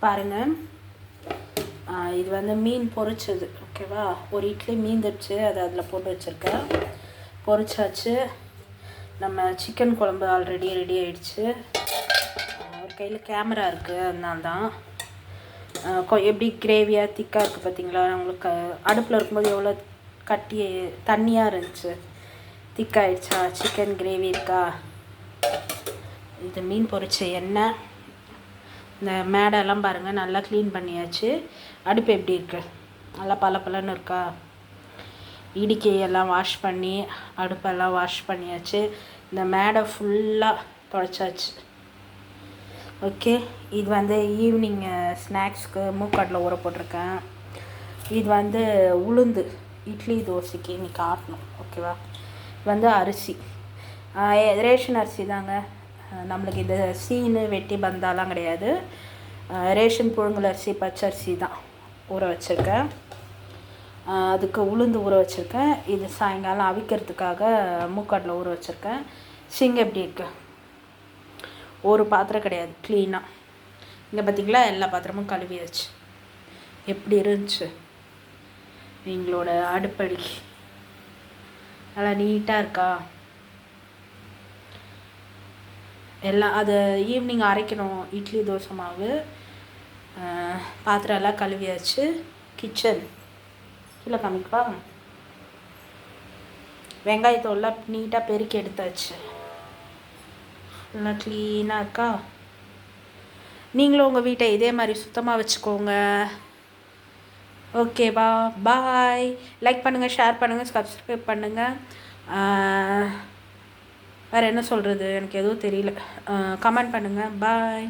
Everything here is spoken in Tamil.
பாருங்கள். இது வந்து மீன் பொரிச்சது, ஓகேவா? ஒரு இட்லி மீந்துடுச்சு, அதை அதில் போட்டு வச்சுருக்கேன். பொரிச்சாச்சு. நம்ம சிக்கன் குழம்பு ஆல்ரெடி ரெடி ஆகிடுச்சு. ஒரு கையில் கேமரா இருக்குது, அதனால தான். எப்படி கிரேவியாக திக்காக இருக்குது பார்த்தீங்களா? உங்களுக்கு அடுப்பில் இருக்கும்போது எவ்வளோ கட்டி தண்ணியாக இருந்துச்சு, திக்காகிடுச்சா? சிக்கன் கிரேவி இருக்கா? இது மீன் பொரிச்ச எண்ணெய். இந்த மேடெல்லாம் பாருங்கள், நல்லா க்ளீன் பண்ணியாச்சு. அடுப்பு எப்படி இருக்குது? நல்லா பளபளன்னு இருக்கா? இடிக்கையெல்லாம் வாஷ் பண்ணி அடுப்பெல்லாம் வாஷ் பண்ணியாச்சு. இந்த மேடை ஃபுல்லாக துடைச்சாச்சு. ஓகே, இது வந்து ஈவினிங் ஸ்நாக்ஸ்க்கு மூக்கடலை ஊற போட்டிருக்கேன். இது வந்து உளுந்து இட்லி தோசைக்கு இன்றைக்கி ஆட்டணும், ஓகேவா? இது வந்து அரிசி, ரேஷன் அரிசி தாங்க. நம்மளுக்கு இந்த சீனு வெட்டி பந்தாலாம் கிடையாது. ரேஷன் புழுங்கல் அரிசி, பச்சரிசி தான் ஊற வச்சுருக்கேன். அதுக்கு உளுந்து ஊற வச்சுருக்கேன். இது சாயங்காலம் அவிக்கிறதுக்காக மூக்கடலை ஊற வச்சுருக்கேன். சிங்க் எப்படி இருக்குது? ஒரு பாத்திரம் கிடையாது, க்ளீனாக. இங்கே பார்த்திங்களா, எல்லா பாத்திரமும் கழுவியாச்சு. எப்படி இருந்துச்சு எங்களோட அடுப்படி? நல்லா நீட்டாக இருக்கா? எல்லாம் அது ஈவினிங் அரைக்கணும், இட்லி தோசை மாவு. பாத்திரம் எல்லாம் கழுவியாச்சு. கிச்சன் கீழே காமிப்பா. வெங்காயத்தோல்லாம் நீட்டாக பெருக்கி எடுத்தாச்சு. நல்லா க்ளீனாக இருக்கா? நீங்களும் உங்கள் வீட்டை இதே மாதிரி சுத்தமாக வச்சுக்கோங்க. ஓகேவா? பாய். லைக் பண்ணுங்கள், ஷேர் பண்ணுங்கள், சப்ஸ்கிரைப் பண்ணுங்கள். வேறு என்ன சொல்கிறது, எனக்கு எதுவும் தெரியல. கமெண்ட் பண்ணுங்கள். பாய்.